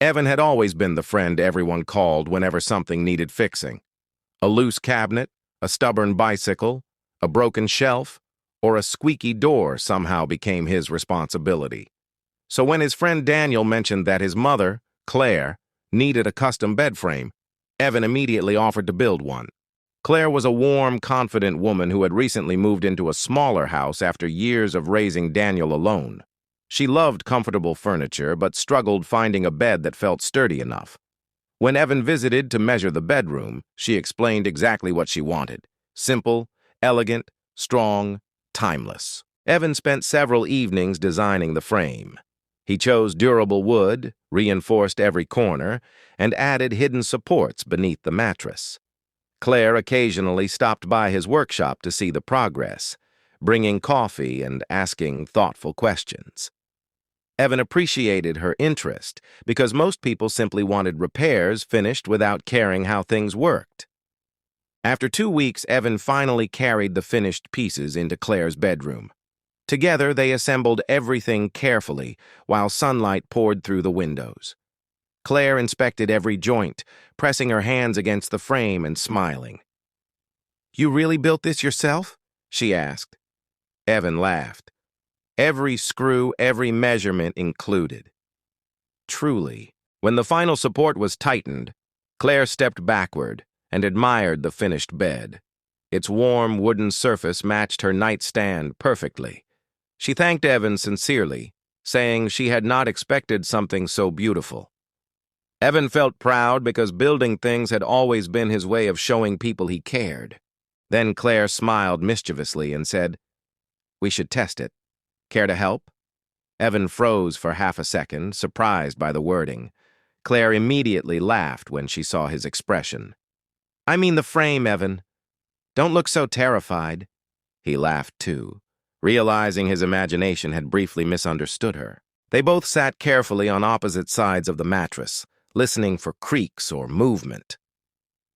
Evan had always been the friend everyone called whenever something needed fixing. A loose cabinet, a stubborn bicycle, a broken shelf, or a squeaky door somehow became his responsibility. So when his friend Daniel mentioned that his mother, Claire, needed a custom bed frame, Evan immediately offered to build one. Claire was a warm, confident woman who had recently moved into a smaller house after years of raising Daniel alone. She loved comfortable furniture, but struggled finding a bed that felt sturdy enough. When Evan visited to measure the bedroom, she explained exactly what she wanted: simple, elegant, strong, timeless. Evan spent several evenings designing the frame. He chose durable wood, reinforced every corner, and added hidden supports beneath the mattress. Claire occasionally stopped by his workshop to see the progress, bringing coffee and asking thoughtful questions. Evan appreciated her interest because most people simply wanted repairs finished without caring how things worked. After 2 weeks, Evan finally carried the finished pieces into Claire's bedroom. Together, they assembled everything carefully while sunlight poured through the windows. Claire inspected every joint, pressing her hands against the frame and smiling. "You really built this yourself?" she asked. Evan laughed. Every screw, every measurement included. Truly, when the final support was tightened, Claire stepped backward and admired the finished bed. Its warm wooden surface matched her nightstand perfectly. She thanked Evan sincerely, saying she had not expected something so beautiful. Evan felt proud because building things had always been his way of showing people he cared. Then Claire smiled mischievously and said, "We should test it. Care to help?" Evan froze for half a second, surprised by the wording. Claire immediately laughed when she saw his expression. "I mean the frame, Evan. Don't look so terrified." He laughed too, realizing his imagination had briefly misunderstood her. They both sat carefully on opposite sides of the mattress, listening for creaks or movement.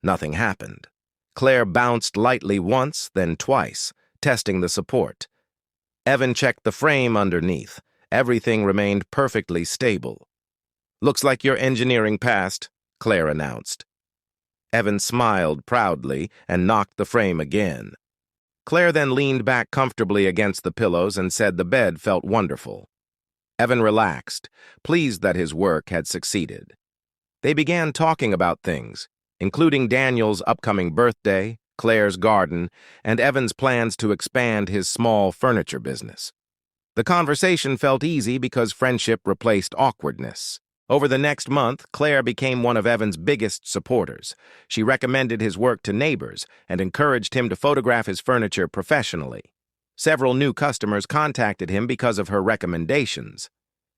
Nothing happened. Claire bounced lightly once, then twice, testing the support. Evan checked the frame underneath. Everything remained perfectly stable. "Looks like your engineering passed," Claire announced. Evan smiled proudly and knocked the frame again. Claire then leaned back comfortably against the pillows and said the bed felt wonderful. Evan relaxed, pleased that his work had succeeded. They began talking about things, including Daniel's upcoming birthday, Claire's garden, and Evan's plans to expand his small furniture business. The conversation felt easy because friendship replaced awkwardness. Over the next month, Claire became one of Evan's biggest supporters. She recommended his work to neighbors and encouraged him to photograph his furniture professionally. Several new customers contacted him because of her recommendations.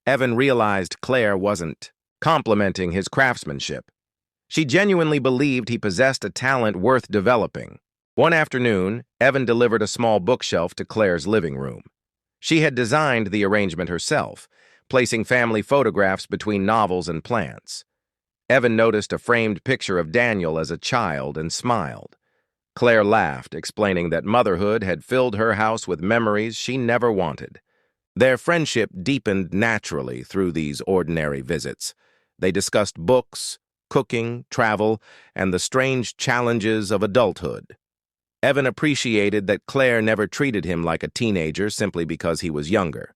Evan realized Claire wasn't complimenting his craftsmanship. She genuinely believed he possessed a talent worth developing. One afternoon, Evan delivered a small bookshelf to Claire's living room. She had designed the arrangement herself, placing family photographs between novels and plants. Evan noticed a framed picture of Daniel as a child and smiled. Claire laughed, explaining that motherhood had filled her house with memories she never wanted. Their friendship deepened naturally through these ordinary visits. They discussed books, cooking, travel, and the strange challenges of adulthood. Evan appreciated that Claire never treated him like a teenager simply because he was younger.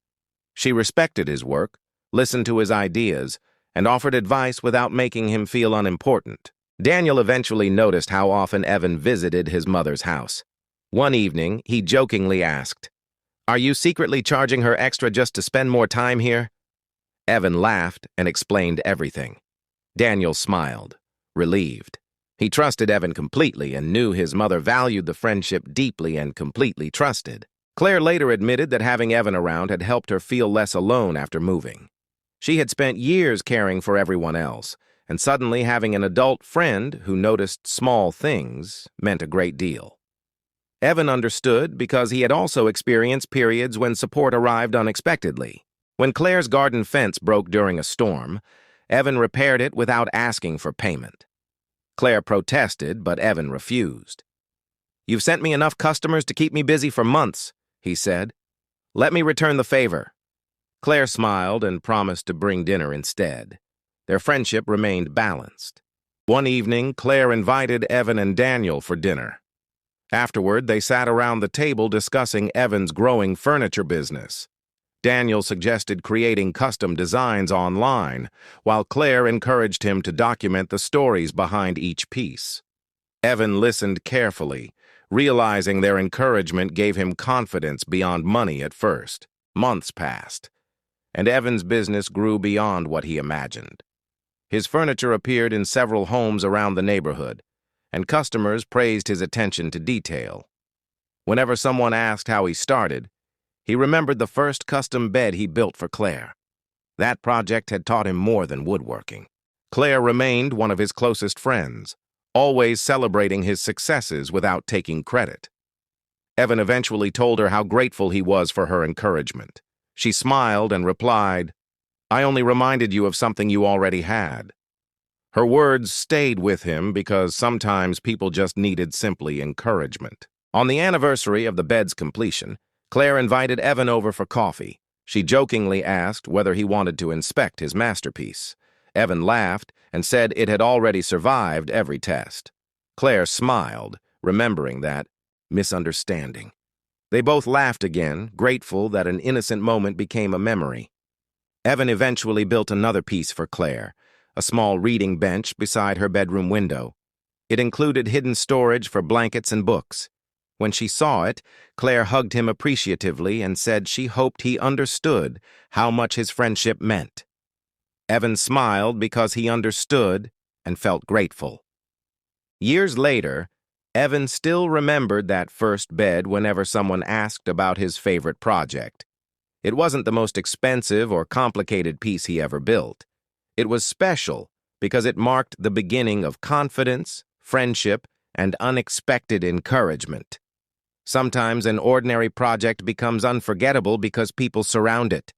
She respected his work, listened to his ideas, and offered advice without making him feel unimportant. Daniel eventually noticed how often Evan visited his mother's house. One evening, he jokingly asked, "Are you secretly charging her extra just to spend more time here?" Evan laughed and explained everything. Daniel smiled, relieved. He trusted Evan completely and knew his mother valued the friendship deeply and completely trusted. Claire later admitted that having Evan around had helped her feel less alone after moving. She had spent years caring for everyone else, and suddenly having an adult friend who noticed small things meant a great deal. Evan understood because he had also experienced periods when support arrived unexpectedly. When Claire's garden fence broke during a storm, Evan repaired it without asking for payment. Claire protested, but Evan refused. "You've sent me enough customers to keep me busy for months," he said. "Let me return the favor." Claire smiled and promised to bring dinner instead. Their friendship remained balanced. One evening, Claire invited Evan and Daniel for dinner. Afterward, they sat around the table discussing Evan's growing furniture business. Daniel suggested creating custom designs online, while Claire encouraged him to document the stories behind each piece. Evan listened carefully, realizing their encouragement gave him confidence beyond money at first. Months passed, and Evan's business grew beyond what he imagined. His furniture appeared in several homes around the neighborhood, and customers praised his attention to detail. Whenever someone asked how he started, he remembered the first custom bed he built for Claire. That project had taught him more than woodworking. Claire remained one of his closest friends, always celebrating his successes without taking credit. Evan eventually told her how grateful he was for her encouragement. She smiled and replied, "I only reminded you of something you already had." Her words stayed with him because sometimes people just needed simply encouragement. On the anniversary of the bed's completion, Claire invited Evan over for coffee. She jokingly asked whether he wanted to inspect his masterpiece. Evan laughed and said it had already survived every test. Claire smiled, remembering that misunderstanding. They both laughed again, grateful that an innocent moment became a memory. Evan eventually built another piece for Claire, a small reading bench beside her bedroom window. It included hidden storage for blankets and books. When she saw it, Claire hugged him appreciatively and said she hoped he understood how much his friendship meant. Evan smiled because he understood and felt grateful. Years later, Evan still remembered that first bed whenever someone asked about his favorite project. It wasn't the most expensive or complicated piece he ever built. It was special because it marked the beginning of confidence, friendship, and unexpected encouragement. Sometimes an ordinary project becomes unforgettable because people surround it.